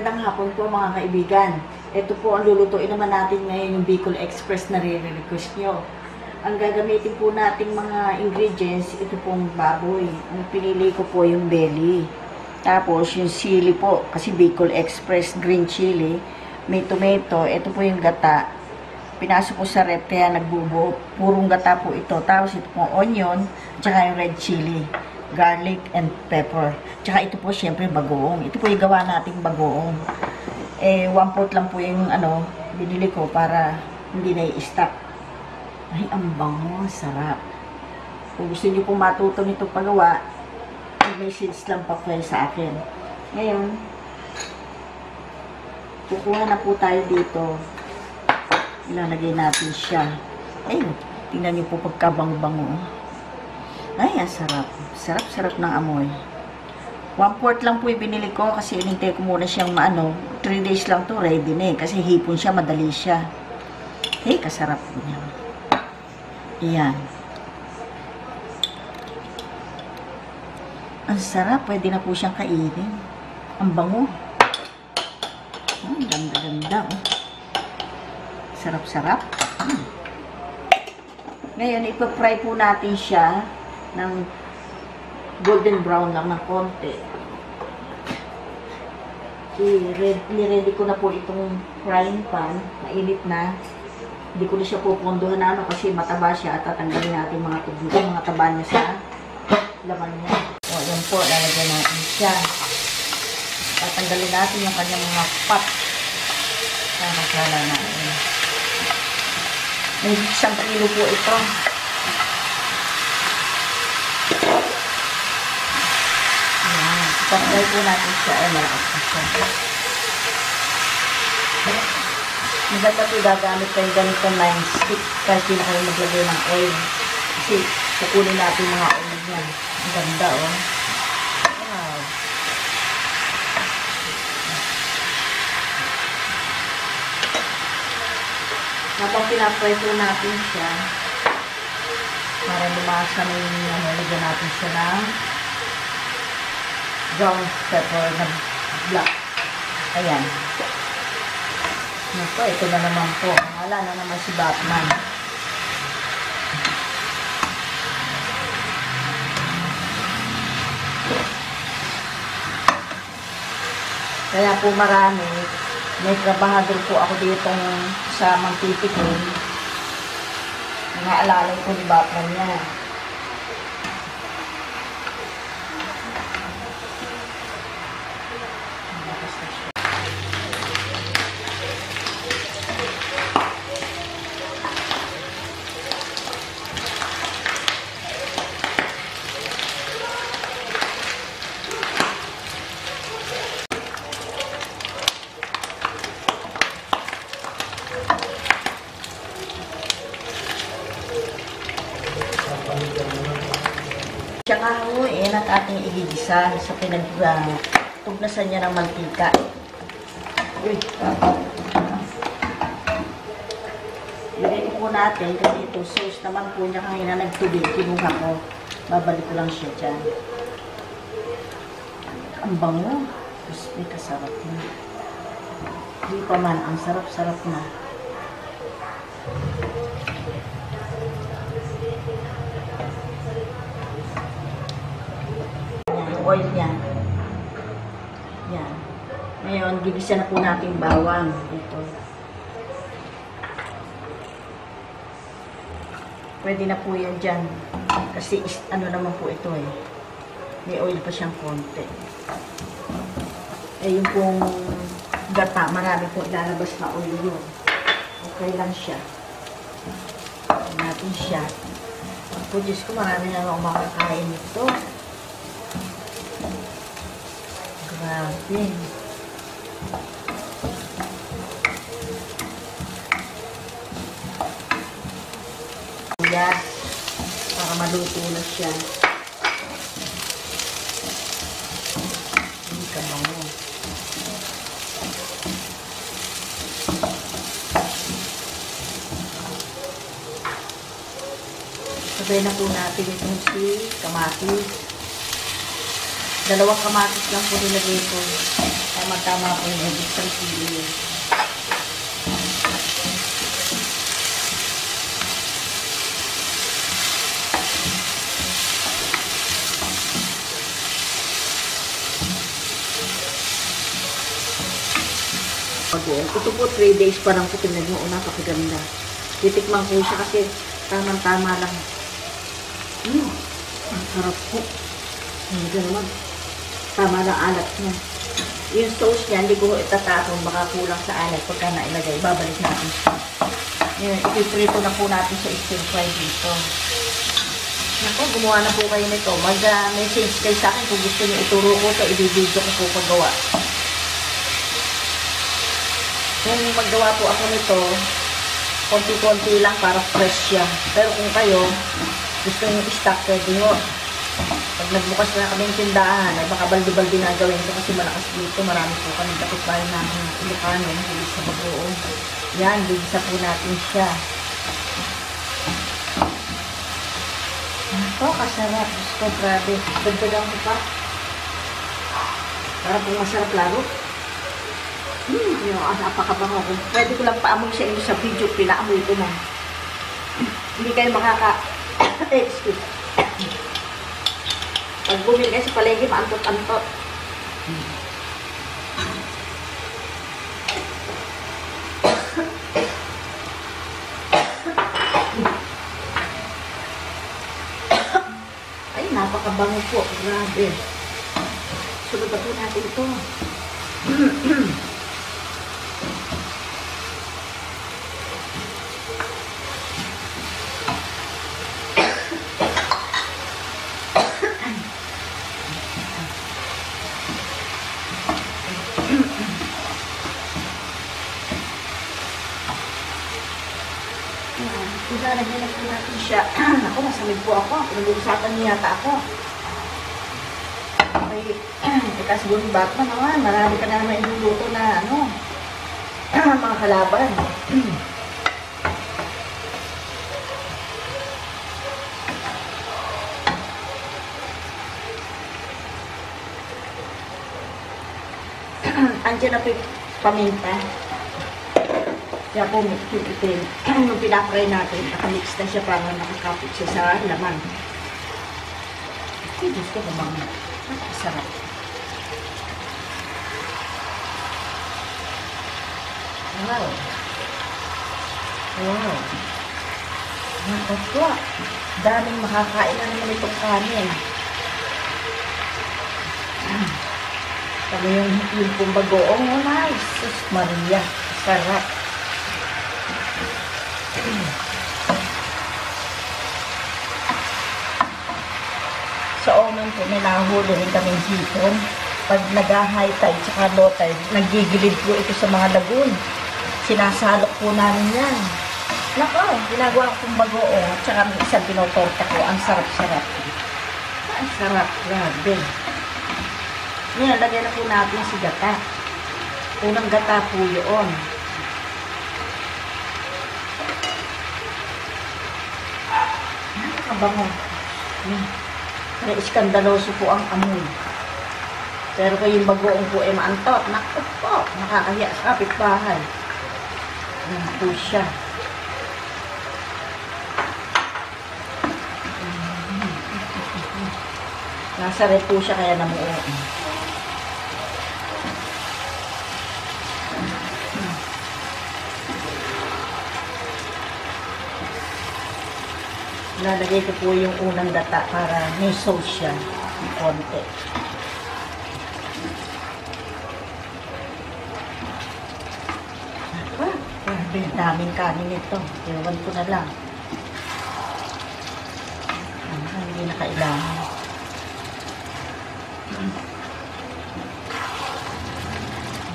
Magandang hapon po mga kaibigan. Ito po ang lulutuin naman natin ngayon, yung Bicol Express na re-request nyo. Ang gagamitin po nating mga ingredients, ito pong baboy. Ang pinili ko po yung belly. Tapos yung chili po, kasi Bicol Express green chili. May tomato, ito po yung gata. Pinasok ko sa rep kaya nagbubo. Purong gata po ito. Tapos ito pong onion, tsaka yung red chili. Garlic and pepper. Tsaka ito po syempre bagoong. Ito po yung gawa nating bagoong. 1/4 lang po yung binili ko para hindi na i-stock. Ay, ang bango, sarap. Kung gusto niyo po matuto nito pagawa, may seeds lang pa po sa akin. Ngayon, kukuha na po tayo dito. Ilalagay natin siya. Ayun, tingnan niyo po pagkabang-bango. Ay, ang sarap. Sarap-sarap ng amoy. 1/4 lang po yung binili ko kasi inintay ko muna siyang 3 days lang to ready na kasi hipon siya, madali siya. Hey, kasarap po niya. Ayan. Ang sarap. Pwede na po siyang kainin. Ang bango. Ang ganda-ganda. Sarap-sarap. Ngayon, ipag-fry po natin siya ng golden brown lang ng konti. Niready ko na po itong frying pan. Mainit na. Hindi ko na siya pupunduhan na kasi mataba siya at tatanggalin natin mga tubig, mga taba niya sa laman niya. O, yun po, lalagyan natin siya. Tatanggalin natin yung kanyang mga pot. Masala natin. May 1 kilo po ito. Pag-fry po natin siya ay malakas na siya. Maganda po gagamit tayo ganito 9 stick kasi na kayo maglagay ng oil. Kasi kukunin natin mga oil niya. Ang ganda, oh. Wow. Habang pinapray po natin siya, para lumasa na yung lagyan natin siya ng brown pepper na black. Ayan. Ito, ito na naman po. Wala na naman si Batman. Kaya po marami. May trabahador po ako dito sa Mangtipikon. Naalala ko ni Batman niya. Siya nga ho, at ating igigisa sa pinagtugnasan niya ng mantika. Uy. Ilagay ko po natin kasi ito sauce naman po niya kanina nagtubig. Kinuha ko. Babalik ko lang siya dyan. Ang bango. Crispy, kasarap na. Hindi pa man, ang sarap-sarap na. Oil niya. Yan. Ngayon, gigisa na po natin bawang. Ito. Pwede na po yan dyan. Kasi naman po ito eh. May oil pa siyang konti. Yung pong gata, marami po ilalabas na oil yun. Okay lang siya. Ito natin siya. Po, Diyos ko, marami na lang makakain ito. Grabe. Yes. Para maluto na siya. Hindi ka bango. Sabay na po natin itong si kamatis. 2 kamatis lang po nilagay ko. Tama-tama po yung isang kilo. Okay. Ito po 3 days pa lang po tingnan nyo. Una, kapaganda. Titikman ko siya kasi tamang-tama lang. Ang sarap po. Hindi naman. Tama lang alat niya. Yung sauce niya, hindi ko itatapon. Baka kulang sa alat pagka nailagay. Babalik natin siya. Ngayon, ipiprito na po natin sa stir fry dito. Naku, gumawa na po kayo nito. Mag-message kayo sa akin kung gusto niyo ituro ko ito. I-video ko po paggawa. Kung maggawa po ako nito, konti-konti lang para fresh siya. Pero kung kayo, gusto nyo i-stock, pwede nyo. Pag nagbukas na kami yung tindahan, ay baka baldi-baldi na gawin ko kasi malakas dito. Marami po kami kapitbahay namin ng Ilocano, hindi sa Bagoong. Yan, bigisa po natin siya. Ito, kasarap. Gusto, grabe. Dagdagan ko pa. Para po masarap laro. Yung napakabango ko. Pwede ko lang paamoy sa inyo sa video. Pinaamoy ko na. Hindi kayo excuse. Pag bumili kayo sa palengke, maantot-antot. Ay, napakabango po. Grabe. Sunod na po natin ito. Ilalagyan na po natin siya. Ako, masamig po ako. Pinag-uusapan niya yata ako. Okay. Teka, siguro yung Batman naman. Marami ka na naman iluluto na mga kalaban. Andiyan na po yung paminta. Kaya po, yung pinapray natin, nakamix na siya para nakakapit siya sa laman. Ay, Diyos ko, kumang nakasarap. Wow. Wow. Nakakwa. Daming makakain na naman itong kanin. Kami yung pumbagoong. Oh, nice. Sus Maria. Sarap. Sa Oman po, may nahuli rin kaming hipon. Pag nag-high tide tsaka low tide, nagigilid po ito sa mga lagoon. Sinasalok po namin yan. Nako, ginagawa kong bagoong at saka may isang pinotorta ko. Ang sarap-sarap. Ang sarap, grabe. Ngayon, lagyan na po natin si gata. Unang gata po yun. Nakakabango. May iskandaloso po ang amoy. Pero kung yung bagoong po ay maantot, naku po, nakakahiya sa kapitbahay. Yan po siya. Nasa red po siya kaya namuo. Lalagay ko po yung unang gata para may sauce siya. Konti. Grabe, daming kanin ito. Iwan ko na lang. Hindi na kailangan.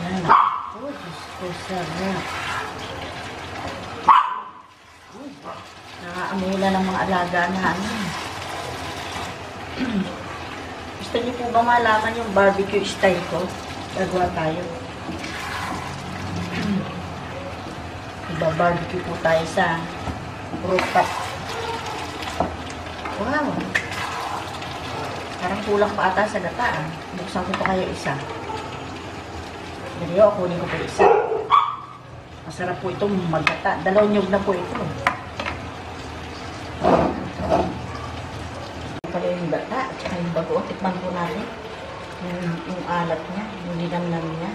Yan. Oh, Diyos ko, sarap. Nakaamoy ng mga alaga namin. Gusto niyo po ba malaman yung barbecue style ko? Gagawa tayo. Iba-barbecue po tayo sa rooftop. Wow! Parang kulang pa ata sa gata. Buksan ko pa kayo isa. Ganyan, kunin ko po isa. Masarap po itong magkata. Dalawang nyug na po ito. Pala yung gata at saka yung bago. Tikman po natin. Yung alat niya, yung linamnam niya.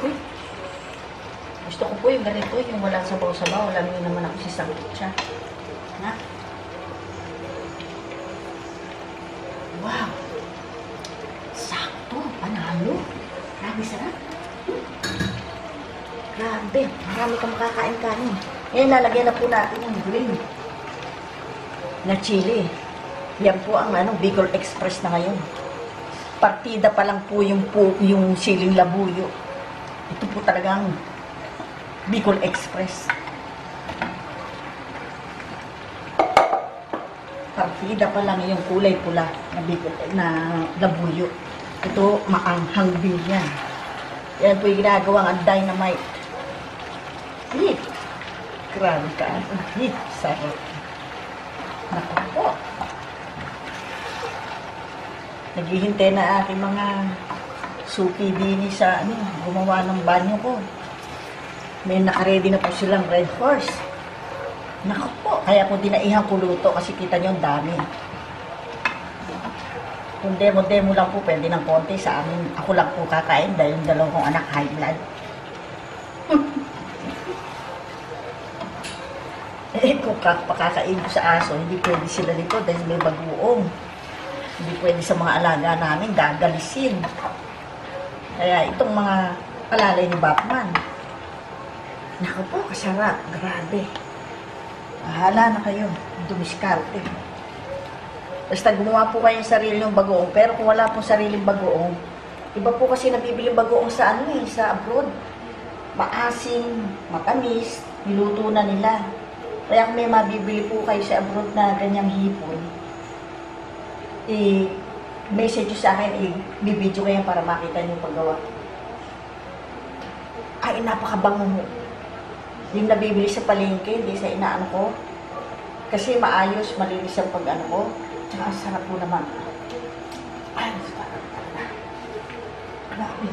Uy! Gusto ko po yung ganito, yung walang sabaw-sabaw. Alam niyo naman ako si Sangkutsa. Na? Wow! Sakto! Panalo! Grabe sarap! Grabe! Marami kang makakain kanin. Ngayon, lalagyan na po natin yung green na chili. Yan po ang Bicol Express na ngayon. Partida pa lang po yung siling labuyo. Ito po talagang Bicol Express. Partida pa lang yung kulay pula na labuyo. Ito maanghang din yan. Yan po yung ginagawang ang dynamite. Hit! Grabe ka. Hit! Sarap. Naku po. Naghihintay na aking mga suki dini sa gumawa ng banyo ko. May nakaredy na po silang Red Horse. Naku po, kaya po dinaihan ko luto kasi kita nyo ang dami. Kung demo-demo lang po, pwede ng konti sa amin. Ako lang po kakain dahil yung dalawang kong anak high blood. Kung pakakain ko sa aso, hindi pwede sila dito dahil may bagoong. Hindi pwede sa mga alaga namin, gagalisin. Kaya itong mga palalay ni Batman. Naku po, kasarap. Grabe. Bahala na kayo. Dumiskarte. Basta gumawa po kayo ng sarili ng bagoong. Pero kung wala pong sariling bagoong, iba po kasi nabibili bagoong sa sa abroad. Maasim, matamis, niluto na nila. Kaya kung may mabibili po kayo sa abroad na ganyang hipon, i-message sa akin, i-video kayo para makita niyo paggawa. Ay, napakabango mo. Yung nabibili sa palengke, hindi sa inaano ko. Kasi maayos, malinis ang pag-ano ko. Tsaka sarap po naman. Ay, sarap talaga. Grabe.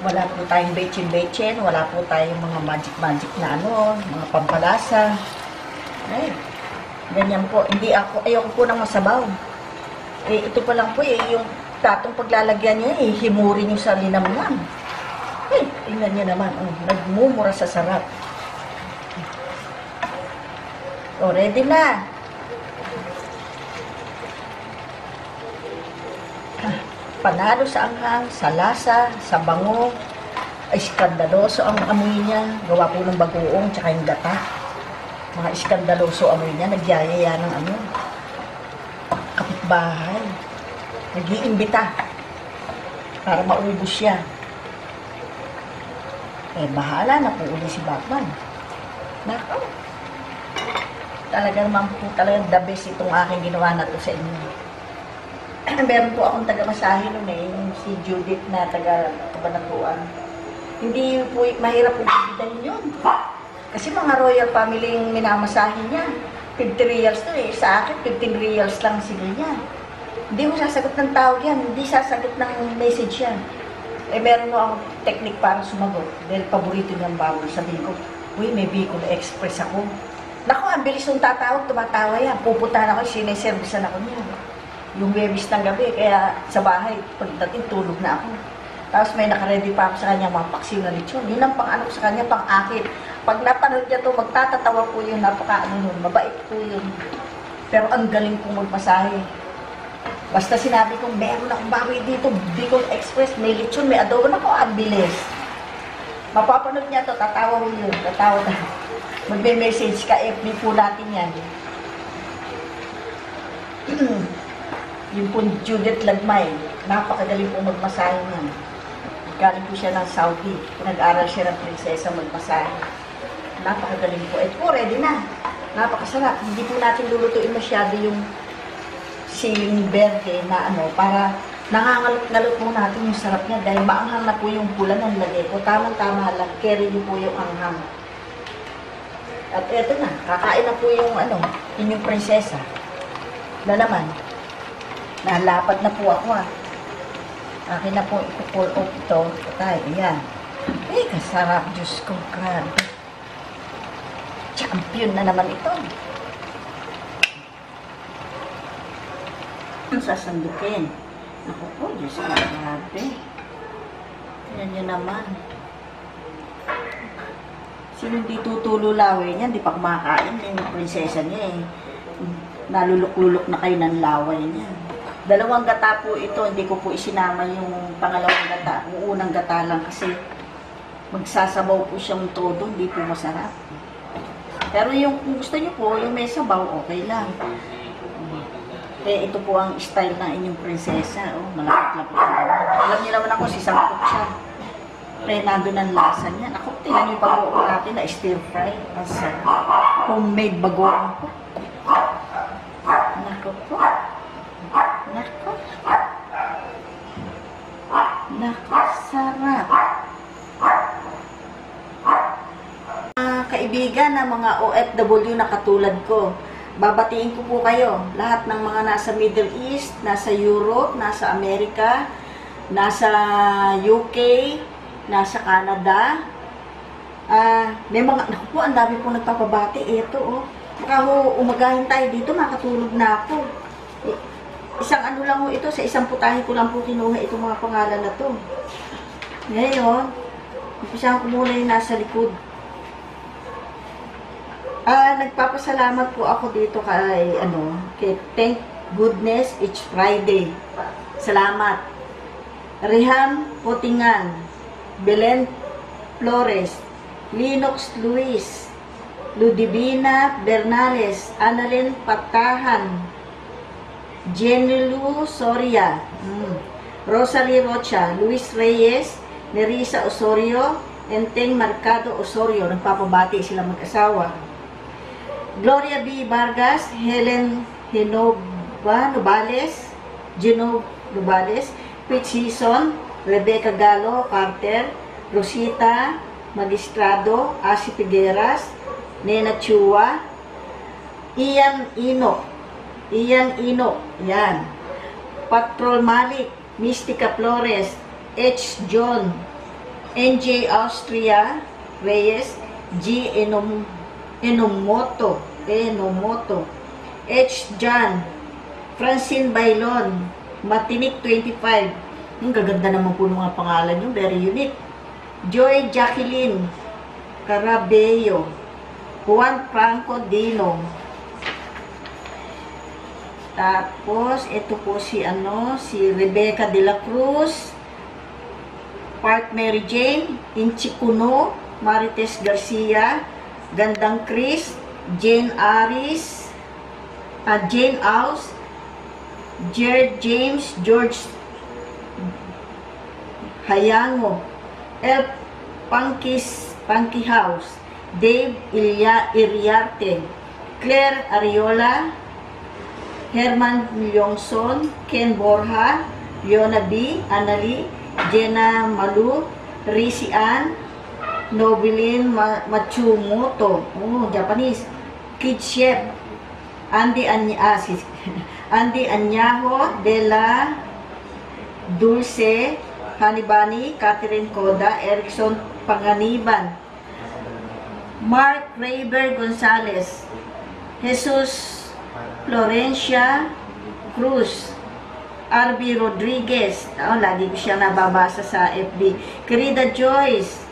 Wala po tayong bechin-bechin, wala po tayong mga magic-magic na mga pampalasa. Ay, ganyan po. Hindi ako, ayoko po ng masabaw. Ito pa lang po yung tatong paglalagyan niya, himurin niyo sa linamnam. Ay, tingnan niyo naman, nagmumura sa sarap. O, ready na. Panalo sa anghang, sa lasa, sa bango, ay iskandaloso ang amoy niya. Gawa po ng bagoong, tsaka yung gata. Mga iskandaloso amoy niya, nagyayaya ng kapitbahay. Nag-iimbita para maubos siya. Bahala na po uli si Batman. Nako. Talaga naman po talagang the best itong aking ginawa na to sa inyo. Meron po akong taga-masahe nun si Judith na taga-Kabanatuan. Hindi po, mahirap po bibitan yun. Kasi mga royal family yung minamasahe niya. 50 reals to Sa akin, 15 reals lang sila niya. Hindi mo sasagot ng tawag yan. Hindi sasagot ng message yan. Meron mo akong technique para sumagot. Dahil paborito niyang baboy. Sabihin ko, uy, may Bicol Express ako. Naku, ang bilis nung tatawag, tumatawa yan. Pupuntahan ako, sineservisan ako niya. Yung webis ng gabi, kaya sa bahay, pagdating tulog na ako. Tapos may nakaredy pa ako sa kanya, mga paksiw na lechon. Yun ang pang-ano ko sa kanya, pang-akit. Pag napanood niya to, magtatatawa po yun, napaka-ano nun, mabait po yun. Pero ang galing pong magmasahe. Basta sinabi kong, meron akong baboy dito, Bicol Express, may lechon, may adobo na ko, ang bilis. Mapapanood niya to, tatawa mo yun, tatawa na. Magme-message ka, FB po natin yan. Yung po Judith Lagmay, napakagaling po magmasahe niyan. Galing po siya ng Saudi. Nag-aral siya ng prinsesa magmasahe. Napakagaling po. Po, ready na. Napakasarap. Hindi po natin lulutuin masyado yung siling verde na para nangangalot-ngalot mo natin yung sarap niya dahil maanghang na po yung pula ng lagay ko. Tamang-tama lang. Carry niyo po yung anghang. At eto na. Kakain na po yung inyong prinsesa. Na naman. Nalapad na po ako Akin na po ipo-pull off ito. Patay, ayan. Eh, kasarap. Diyos ko, grabe. Champion na naman ito. Sasandukin. Ako po, Diyos ko, grabe. Tignan nyo naman. Sino hindi tutululawin yan? Di pa kumakain. Yung prinsesa niya eh. Nalulok-lulok na kayo ng laway niya. 2 gata po ito. Hindi ko po isinama yung pangalawang gata. Yung unang gata lang kasi magsasabaw po siyang todo. Hindi po masarap. Pero yung kung gusto niyo po, yung may sabaw, okay lang. Eh, ito po ang style ng inyong prinsesa. Oh, malapit-lapit na. Alam niyo naman ako, sisangkot siya. Kaya nandun ang lasa niya. Ako, tingnan niyo yung bagoong natin na stir fry. As homemade bagoong po. Nako po. Nako. Nako, sarap. Kaibigan na mga OFW na katulad ko, babatiin ko po kayo. Lahat ng mga nasa Middle East, nasa Europe, nasa Amerika, nasa UK, nasa Canada. May mga, naku po, ang dami pong nagpapabati. Ito, oh. Baka ho, umagahin tayo dito, makatulog na ako. Isang ano lang ho ito, sa isang putahe ko lang po kinuha itong mga pangalan na to. Ngayon, umpisahan ko muna yung nasa likod. Nagpapasalamat po ako dito kay, kay Thank Goodness It's Friday. Salamat. Reham Potingan, Belen Flores, Linox Luis, Ludivina Bernales, Annalyn Patahan, Jenilu Soria, Rosalie Rocha, Luis Reyes, Nerissa Osorio, Enteng Mercado Osorio. Nagpapabati sila mag-asawa. Gloria B. Vargas, Helen Hinova Nubales, Gino Nubales, Pete Season, Rebecca Galo Carter, Rosita Magistrado, Asi Figueras, Nena Chua, Ian Ino, yan. Patrol Malik, Mystica Flores, H. John, NJ Austria Reyes, G. Enomoto, H. John, Francine Bailon, Matinik 25. Ang gaganda naman po ng mga pangalan nyo, very unique. Joy Jacqueline Carabello, Juan Franco Dino. Tapos, ito po si Rebecca de la Cruz, Park Mary Jane, Inchi Cuno, Marites Garcia, Gandang Chris, Jane Aris, Jane Aus, Jared James, George Hayango, El Punky House, Dave Iriarte, Claire Ariola, Herman Milyongson, Ken Borja, Yona B, Anali, Jenna Malu, Risi Ann, Nobilin Matsumoto, Japanese, Kid Chef, Andy Anyaho de la Dulce, Hanibani, Catherine Coda, Erickson Panganiban, Mark Rayber Gonzalez, Jesus Florencia Cruz, RB Rodriguez, lagi ko siya nababasa sa FB, Querida Joyce,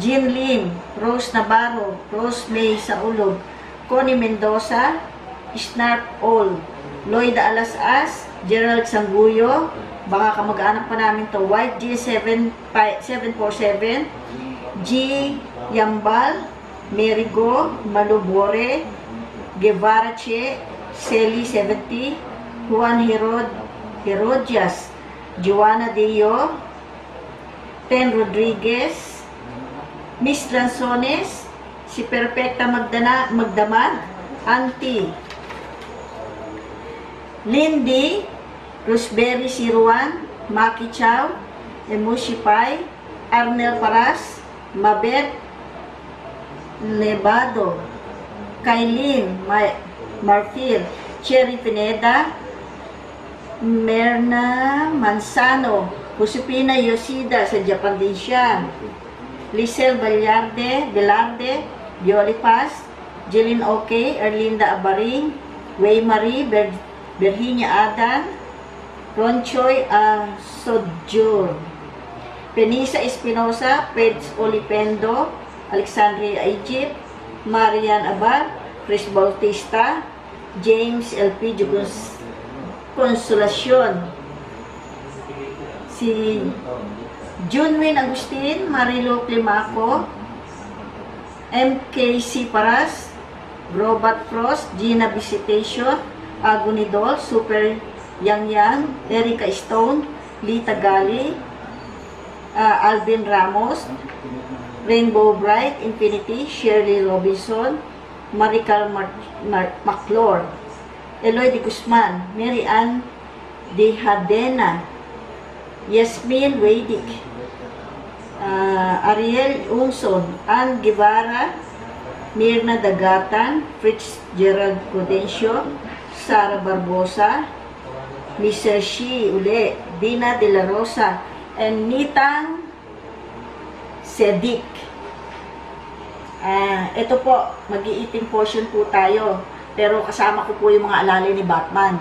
Jean Lin, Rose Navarro, Rose May Saulog, Connie Mendoza, Snarp All, Lloyda Alasas, Gerald Sanguyo, baka kamag-anak pa namin to, White G747, G. Yambal, Merigo, Malubore, Guevara Che, Celi 70, Juan Herodias, Joanna Deo, Ten Rodriguez, Miss Lanzones, si Perfecta Magdamag, Auntie Lindy, Rosemary Siruan, Maki Chow, Emushi Pai, Arnel Paras, Mabet Nevado, Kailin Marfil, Cherry Pineda, Merna Manzano, Josefina Yoshida, sa Japan din siya. Lisel Velarde, Yoli Paz, Jeline Oke, Erlinda Abaring, Way Marie, Virginia Adan, Ronchoy Sodjur, Penisa Espinosa, Peds Olipendo, Alexandria Egypt, Marian Abad, Chris Bautista, James LP Consolacion, si Junwin Agustin, Marilo Climaco, MKC Paras, Robert Frost, Gina Visitation, Agonidol, Super Yang, Erica Stone, Lita Gali, Alvin Ramos, Rainbow Bright, Infinity, Shirley Robinson, Maricar Maclor, Eloy de Guzman, Mary Ann de Hadena, Yasmin Wedic, Ariel Unson, Ann Guevara, Mirna Dagatan, Fritz Gerald Prudencio, Sara Barbosa, Mr. Shi uli, Dina De La Rosa, and Nitang Sedik. Ito po, mag-i-eating portion po tayo. Pero kasama ko po yung mga alalay ni Batman.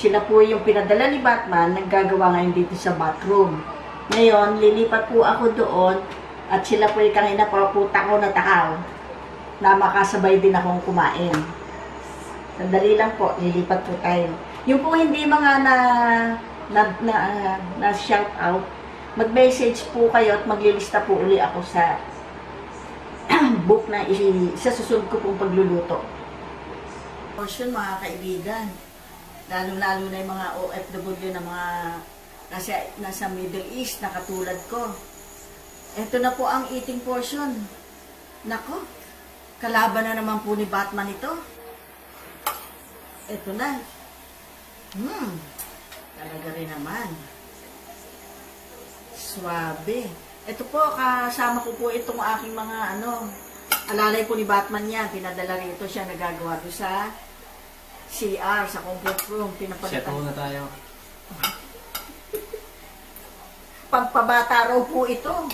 Sila po yung pinadala ni Batman, naggagawa ngayon dito sa bathroom. Ngayon, lilipat po ako doon at sila po yung kanina paputa ko na takaw na makasabay din akong kumain. Sandali lang po, lilipat po tayo. Yung po hindi mga na shout out, mag-message po kayo at maglilista po uli ako sa book na sa susunod ko pong pagluluto. Portion mga kaibigan, lalo-lalo na yung mga OFW na mga nasa Middle East na katulad ko. Ito na po ang eating portion. Nako, kalaban na naman po ni Batman ito. Ito na. Talaga rin naman. Swabe. Ito po, kasama ko po itong aking mga alalay po ni Batman yan. Pinadala rito siya, nagagawa doon sa CR, sa comfort room. Set muna tayo. Pagpabata raw po ito.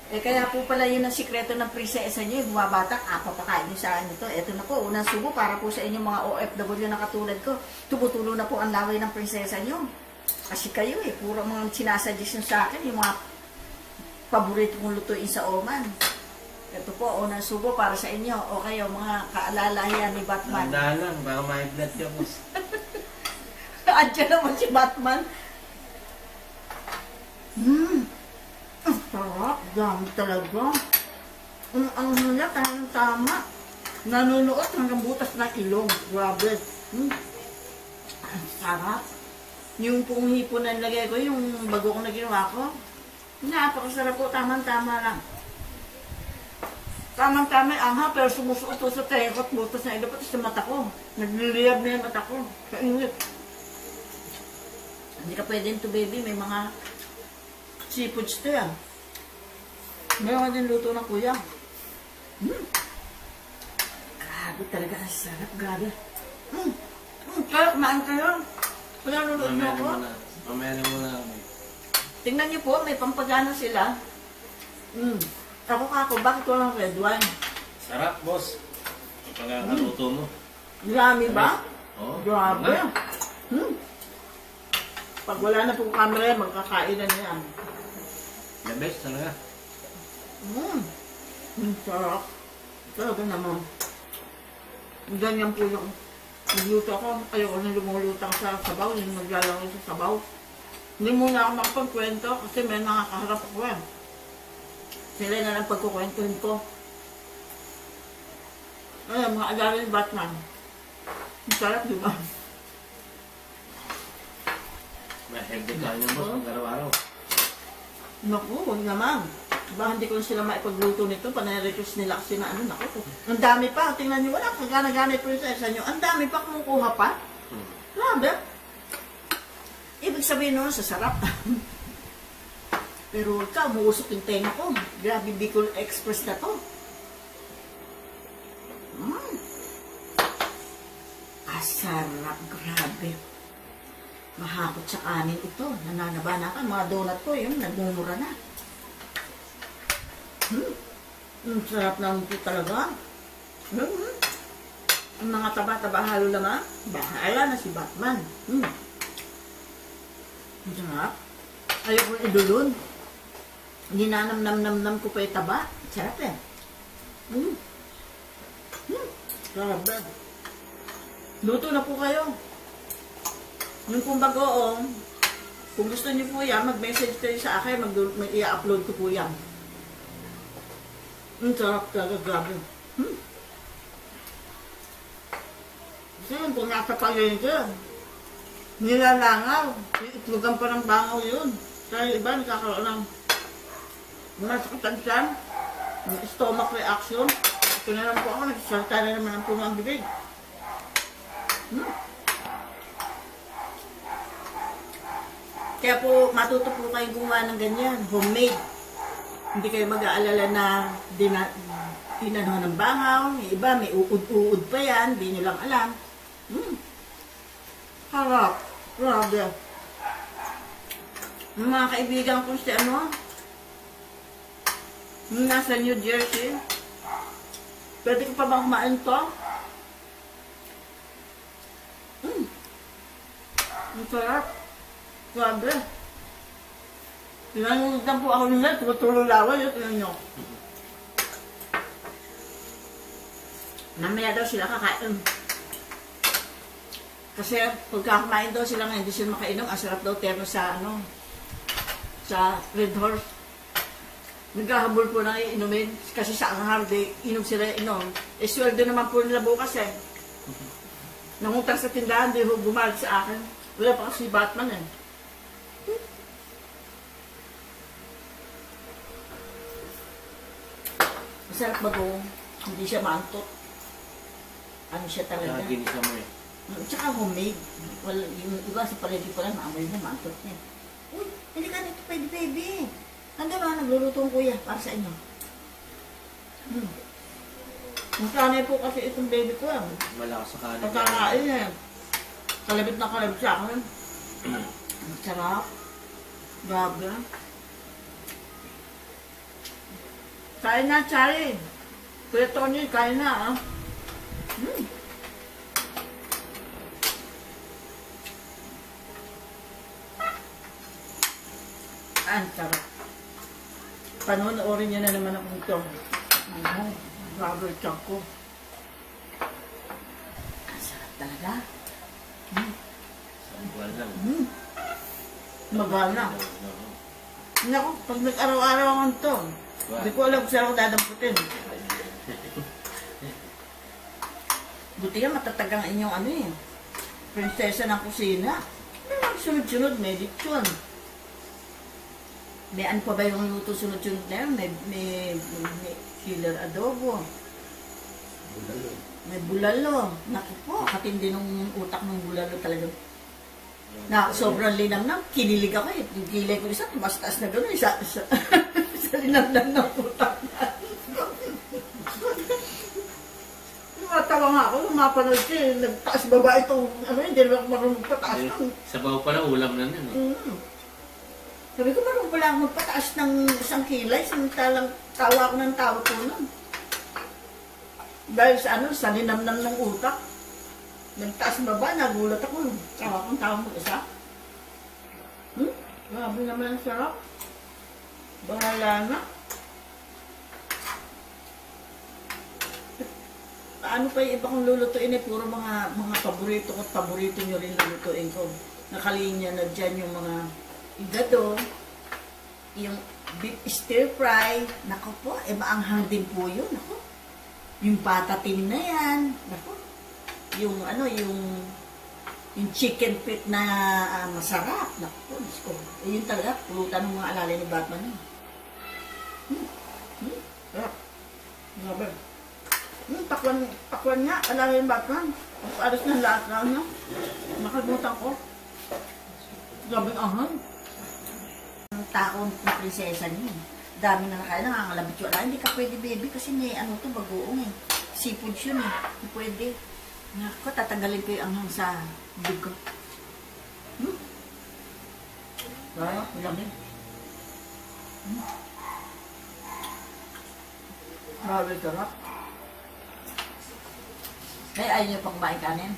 Kaya po pala yun ang sikreto ng prinsesa nyo. Bumabatak, papakain nyo sa ito. Ito na po, unang subo para po sa inyong mga OFW na katulad ko. Tumutulo na po ang laway ng prinsesa nyo. Kasi kayo puro mga sinasuggest nyo sa akin, yung mga paborito kong lutuin sa Oman. Ito po, unang subo para sa inyo. O kayo, mga kaalalayan ni Batman. Handa lang, baka may blood ka po. Andiyan naman si Batman. Ang sarap. Dami talaga. Ang hula, kayang tama. Nanunuot hanggang butas ng ilong. Grabe. Ang sarap. Yung pong hipon na nilagay ko, yung bago kong naginawa ko, napakasarap po. Tamang-tama lang. Tamang-tama ang anghang, pero sumusuot po sa tekot, butas na ilo, pati sa mata ko. Nagliliyab na yung mata ko. Sa init. Hindi ka pwede ito, baby. May mga seafoods to yan. Meron din luto ng kuya. Grabe talaga. Ang sarap. Grabe. Kaya kumain kayo. Wala nulod mo ako. Mamaya na muna. Tingnan niyo po, may pampagana sila. Ako bakit walang red wine? Sarap, boss. Pagkakaluto mo. Marami ba? Oo. Grabe. Pag wala na pong camera, magkakainan na yan. The best talaga. Sarap. Talaga naman. Ganyan po yung nagluto ako. Ayoko na lumulutang sa sabaw. Yung maglalaro sa sabaw. Hindi muna ako makapagkwento kasi may nakakaharap ako yan. Sila na lang pagkukwentuhin ko. Ay, mga alalay ni Batman. Ang sarap, di ba? May healthy ka niya, boss, pag-araw-araw. Naku, huwag naman. Diba, hindi ko sila maipagluto nito. Panay-request nila kasi na naku. Ang dami pa. Tingnan nyo, wala kagana-gana yung prinsesa nyo. Ang dami pa kumukuha pa. Grabe. Ibig sabihin nun, sa sarap. Pero ikaw, muusok yung tenga ko. Grabe, Bicol Express na to. Sarap, grabe. Mahakot sa kanin ito. Nananaba na ka. Mga donut ko, yun, nagmumura na. Ang sarap na ito talaga. Ang mga taba-taba halo naman, bahala na si Batman. Ang sarap. Ayaw ko idulon. Ninanam-nam-nam-nam ko pa yung taba. Sarap eh. Sarap ba? Luto na po kayo. Yung pong bagoong, kung gusto niyo po yan, mag-message kayo sa akin, i-upload ko po yan. Ang sarap talaga, grabe. Kasi yung kung nasa palengke, nilalangaw. Itlugan pa ng bangaw yun. Kaya iba, nagkakaroon ng masakitan siya, stomach reaction. Ito na lang po ako, nagsasalta na naman ang puno ang bibig. Kaya po, matuto po kayo gumawa ng ganyan, homemade. Hindi kayo mag-aalala na tinanong ng bangaw. Yung iba, may uud-uud pa yan, hindi nyo lang alam. Harap. Grabe. Yung mga kaibigan ko si yung nasa New Jersey, pwede ko pa bang kumain to? Ang sarap. Grabe. Tinanunod po ako nila, tutululawan yun, tinan nyo. Mamaya daw sila kakain. Kasi pagkakamain daw sila ngayon, hindi sila makainom. Ang sarap daw terno sa sa Red Horse. Nagkahabol po na inumin. Kasi sa Anghar, inom sila inom. Eh, sweldo naman po nila bukas eh. Nangutang sa tindahan, di bumalik sa akin. Wala pa kasi Batman eh. Masarap ba po? Hindi siya maantot. Ano siya talaga? Ginisa mo eh. Tsaka homemade. Well, yung iba sa palagi pa lang, maamoy na maantot niya. Uy, hindi ka dito pwede, baby. Hanggang na, nagluluto ang kuya para sa inyo. Masanay po kasi itong baby ko. Malakas sa kanin. Pagkakain eh. Kalabit na kalabit sa akin. Masarap. Grabe. Kain na, Charlie. Kuya Tony, kain na, ah. Ang sarap. Panoorin niyo na naman ako ito. Grabe ito ko. Ang sarap talaga. Buwan lang. Magana. Naku, pag nag-araw-araw ang ito, hindi ko alam kung saan ako dadamputin. Buti nga matatagang inyong prinsesa ng kusina. May sunod-sunod, may lechon. May ano pa ba yung luto sunod-sunod na yun? May killer adobo. Bulalo. May bulalo. Naku po, katindi ng utak ng bulalo talaga. Na sobrang linamnam, kinilig ako eh. Yung kilay ko isa, tumas-taas na gano'n. Isa linamnam ng utak na. Matawa nga ako, lumapanood siya eh. Nagtaas baba itong, hindi naman marunong pataas ng... Sabaw pa na ulam na yun. Sabi ko, marunong pala ako magpataas ng isang kilay, samantalang tawa ko ng tawa ko nun. Dahil sa linamnam ng utak. Nagtaas baba, nagulat ako. Tawa kong tawa mo isa. Grabe naman ang sarap. Bahala na. Ano pa yung iba kong lulutuin eh, puro mga paborito ko at paborito nyo rin lulutuin ko. Nakalinya na dyan yung mga igado, yung beef stir fry, nako po, maanghang din po yun, nako. Yung patatim na yan, nako. Yung yung chicken feet na masarap, nako. Yun talaga, pulutan ng mga alala ni Batman. Sarap. Grabe. Pakwan nga, alala ni Batman. Alas ng lahat na, nakalimutan ko. Grabing ahon. Ang taon ng prinsesa niya. Dami na nakain, nangangalabit yun. Hindi ka pwede, baby, kasi may bagoong eh. Seafood yun eh. Hindi pwede. Naku, tatanggalin ko yung anghang sa big ko. Kaya, lamig. Grabe sarap. Ay, ayaw niyo pang kumain kanin?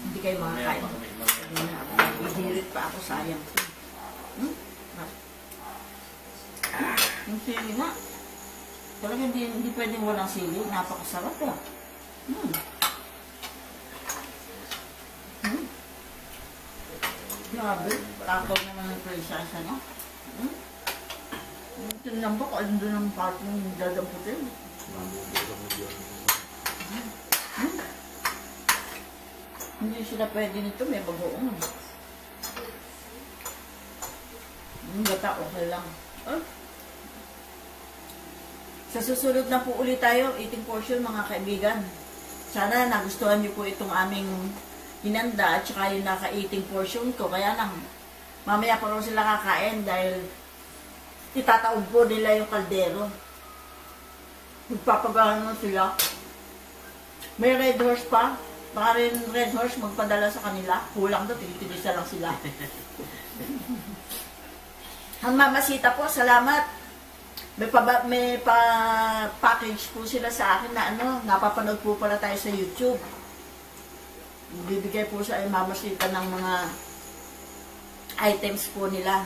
Hindi kayo Mamaya makakain. pa kami. Mamaya. Ihirit pa ako, sayang. Yung sili nga. Talaga hindi pwedeng walang sili. Napakasarap ah. Grabe. Takot naman ng prinsesa niya. Yung tinambak, alin doon ang part ng dadamputin. Mamumura mo yun. Hindi sila pwede nito, may bagoong. Yung gata, okay lang. Sa susunod na po ulit tayo, eating portion mga kaibigan. Sana nagustuhan niyo po itong aming hinanda at saka yung naka-eating portion ko. Kaya lang, mamaya pa rin sila kakain dahil itataob po nila yung kaldero. Magpapagano sila. May red horse pa. Baka rin red horse magpadala sa kanila. Kulang daw, tinitigisa lang sila. Ang mamasita po, salamat. May package po sila sa akin na napapanood po pala tayo sa YouTube. Bibigay po sa mamasita ng mga items po nila.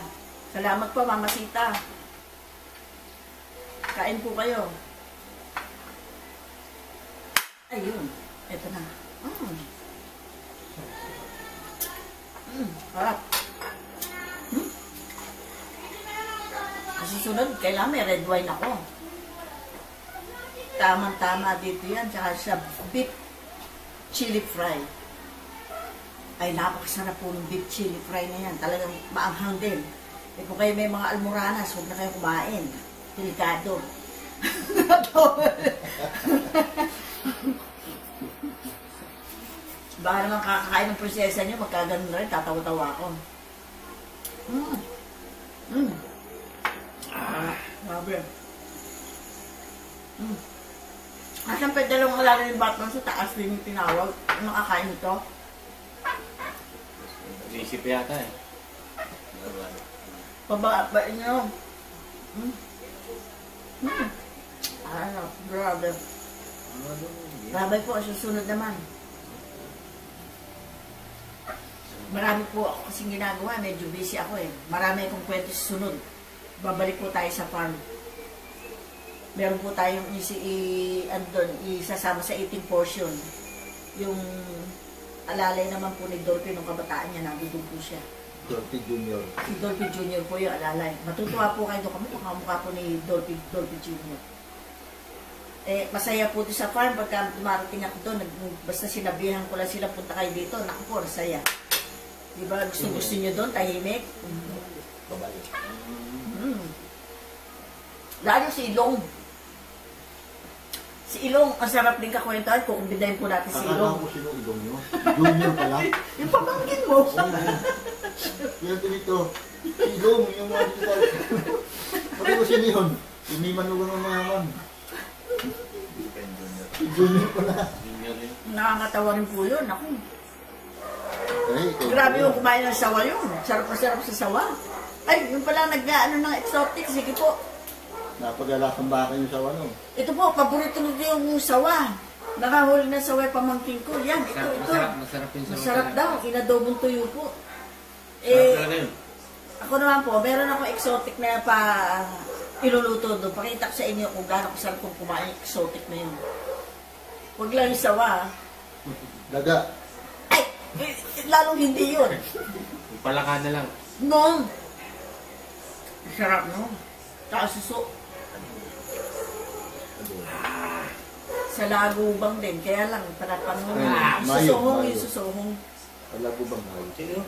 Salamat po, mamasita. Kain po kayo. Ayun, eto na. Harap. Susunod, kailangan may red wine ako. Tamang-tama dito yan. Tsaka sa beef chili fry. Ay, napakasarap po ng beef chili fry na yan. Talagang maanghang din. Eh, kung kayo may mga almoranas, huwag na kayo kumain. Delikado. Baka naman kakakain ng prinsesa niyo, magkaganon na rin, tatawa-tawa ako. Grabe. Asan pa dalawang alala yung Batman sa taas din yung tinawag? Anong kakain ito? Naisip yata eh. Pababain nyo. Grabe. Grabe po, susunod naman. Marami po ako kasing ginagawa, medyo busy ako eh. Marami akong kwento susunod. Babalik po tayo sa farm. Meron po tayong isasama sa eating portion. Yung alalay naman po ni Dolphy nung kabataan niya, nandito po siya. Dolphy Jr. Si Dolphy Jr. po yung alalay. Matutuwa po kayo doon kami, mukha po ni Dolphy Jr. Eh, masaya po doon sa farm. Pagka dumarating ako doon, basta sinabihan ko lang sila, punta kayo dito, naku po, masaya. Diba, gusto nyo doon, tahimik? Babalik. Lalo si Ilong. Si Ilong, ang sarap din kakwentuhan. Kukumbidahin po natin si Akala Ilong. ko sino Ilong nyo. Junior pala. Yung pamangkin mo. Yan dito. Ilong, yung mga dito. Pati ko sino yun. Hindi manugang ng mayaman. Si Junior pala. Junior yun. Nakakatawa rin po yun. Ako. Ay, Grabe yung kumain ng sawa yun. Sarap na sarap sa sawa. Ay, yung pala nag-ano ng exotic. Sige po. napag-alasang baka yung sawa no. Ito po, paborito nito yung sawa. Nakahuli na sawa yung pamangkin ko. Yan, ito. Masarap yung sawa. Masarap daw. Inadobong tuyo po. Masarap talaga yun. Ako naman po, meron ako exotic na pa iluluto doon. Pakita ko sa inyo kung gano'n kasarap kong kumain exotic na yun. Huwag lang yung sawa. Daga. Ay! Lalong hindi yun. Yung palaka na lang. No! Sarap, no? Tsaka suso. Sa lagubang din. Kaya lang, para panghong. Susuhong yung susuhong. Wala po bang hayo?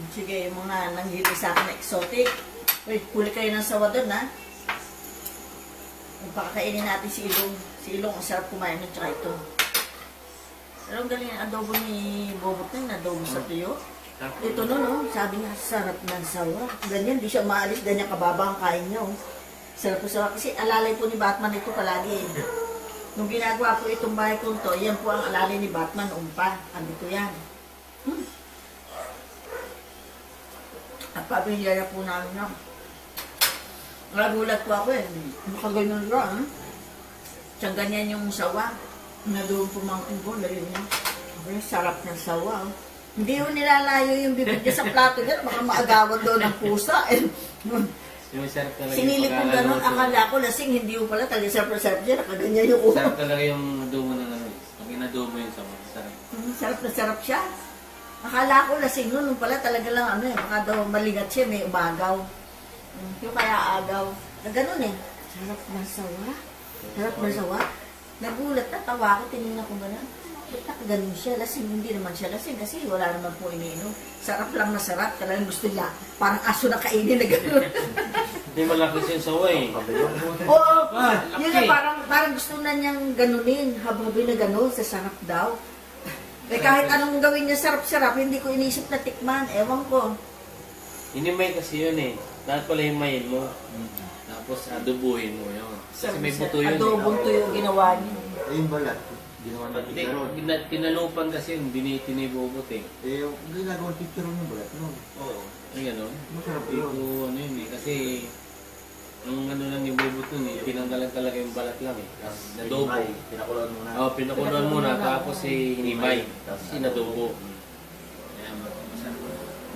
Sige, yung mga nanghili sa akin na exotic. Uy, huli kayo ng sawa doon, ha? Pagkakainin natin si Ilong. Si Ilong, ang sarap kumain ng tsaka ito. Pero ang galing ang adobo ni Bobot na adobo sa tuyo. Ito no, sabi niya, sarap ng sawa. Ganyan, di siya maalis, ganyan kababa ang kain niya. Oh. Sarap po sawa. Kasi alalay po ni Batman ito palagi. Nung ginagawa po itong bahay ko to, yan po ang alalay ni Batman, umpa. Andito yan. At pabihira po namin na. Nagulat po ako eh. Makaganyan lang. Tsang ganyan yung sawa. Na doon pumangkin ko, narinig niya. Ay, sarap ng sawa. Hindi yung nilalayo yung bibig niya sa plato niya. Baka maagawan doon ng pusa. Eh. Yung sarap talaga Sinilip ko gano'n, akala ko lasing, hindi yung pala, talaga sarap niya, nakaganyan yung ulo. Sarap talaga yung adobo ng ano. Pag inadobo yun sa mga sarap. Sarap na sarap siya. Akala ko lasing nun, nung pala talaga lang ano eh, baka daw maligat siya, may umagaw. Yung kaya agaw. Na gano'n eh. Sarap ng sawa. Sarap ng sawa. Nagulat na, tawa ko, tinignan ko gano'n. Ba't nakaganon siya? Lasing, hindi naman siya lasing kasi wala naman po iniinom. Sarap lang na sarap, talagang gusto niya. Parang aso na kainin na gano'n. Hindi malaki siya yung sawa eh. Oo, laki. yun na parang gusto na niyang ganunin. Hababin na gano'n, sa sarap daw. Eh kahit anong gawin niya sarap-sarap, hindi ko inisip na tikman. Ewan ko. Inimay kasi yun eh. Dapat pala himayin mo. Tapos adobuhin mo yun. Kasi may buto yun. Adobong tuyo ginawa niya. Eh, yung balat. Ginawa na Hindi, chicharon. tinalupan kasi yun, tinibubot eh. Eh, yung ginagawa chicharon yung balat. No? Oo. Ay gano'n. Masarap Hindi yun. ko ano yun eh. Kasi ang ano lang yung bubot nun eh. Tinanggalan talaga yung balat lang eh. Tapos nadobo. Pinakuloan muna. Oo, pinakuloan muna. Tapos eh, hinimay. Tapos sinadobo. Kaya masarap.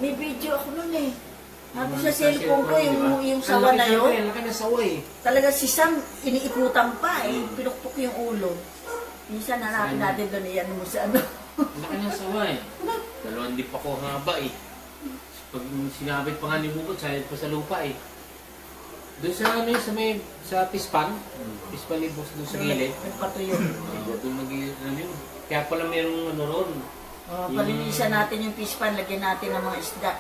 May video ako nun eh. Tapos sa cellphone ko, yung sawa na yun. Ang laki ng sawa eh. Talaga si Sam, iniikutan pa eh. Pinukpok yung ulo. Minsan hanapin natin doon, iyan mo sa ano. Ang laki ng sawa eh. Dalawang dip ako haba eh. Pag sinabit pa nga ni Bubot, sayad pa sa lupa eh. Doon sa ano yun, sa pispan. Pispan ni Boss doon sa gilid. Nagpatuyo. Doon ano yun. Kaya pala mayroong ano ron. Palinisan natin yung pispan, lagyan natin ng mga isda.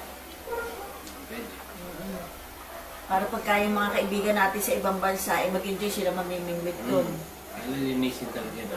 Para pagka yung mga kaibigan natin sa ibang bansa, eh mag-enjoy sila mamimingwit doon. Kaya linisin talaga yun.